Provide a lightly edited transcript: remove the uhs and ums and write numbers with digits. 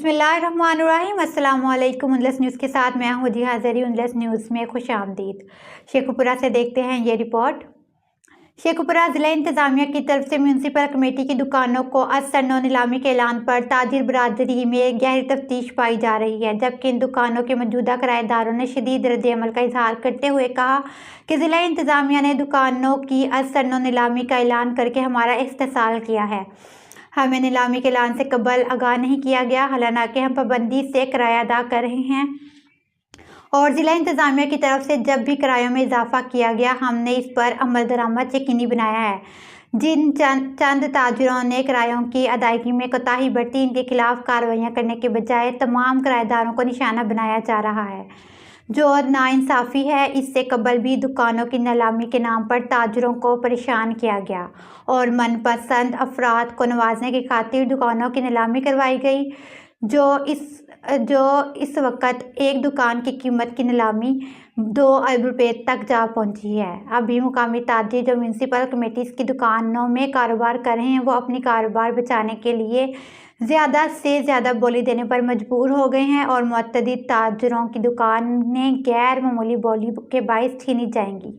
बिस्मिल्लाहिर्रहमानिर्रहीम। अस्सलाम वालेकुम। उनलस न्यूज़ के साथ मैं हूँ हाज़री। उनलस न्यूज़ में खुश आमदीद। शेखुपुरा से देखते हैं ये रिपोर्ट। शेखुपुरा ज़िला इंतज़ामिया की तरफ से म्यूनसिपल कमेटी की दुकानों को असरनो नीलामी के ऐलान पर ताजिर बरादरी में गहरी तफ्तीश पाई जा रही है, जबकि इन दुकानों के मौजूदा किराएदारों ने शदीद रद्द-ए-अमल का इजहार करते हुए कहा कि ज़िला इंतज़ामिया ने दुकानों की असरनो नीलामी का ऐलान करके हमारा इस्तेहसाल किया है। हमें नीलामी के ऐलान से कबल आगाह नहीं किया गया, हालांकि हम पाबंदी से किराया अदा कर रहे हैं और ज़िला इंतज़ामिया की तरफ से जब भी किरायों में इजाफा किया गया हमने इस पर अमल दरामद यकीनी बनाया है। जिन चंद ताजिरों ने किरायों की अदायगी में कोताही बरती, इनके खिलाफ कार्रवाइयाँ करने के बजाय तमाम किराएदारों को निशाना बनाया जा रहा है, जो नाइंसाफ़ी है। इससे कबल भी दुकानों की नीलामी के नाम पर ताजिरों को परेशान किया गया और मनपसंद अफराद को नवाजने की खातिर दुकानों की नीलामी करवाई गई, जो इस वक्त एक दुकान की कीमत की नीलामी 2 अरब रुपये तक जा पहुंची है। अभी मुकामी ताजिर जो म्यूनसिपल कमेटीज़ की दुकानों में कारोबार कर रहे हैं, वो अपनी कारोबार बचाने के लिए ज़्यादा से ज़्यादा बोली देने पर मजबूर हो गए हैं और मुतअद्दिद ताजिरों की दुकानें गैर मामूली बोली के बाइस छीनी जाएंगी।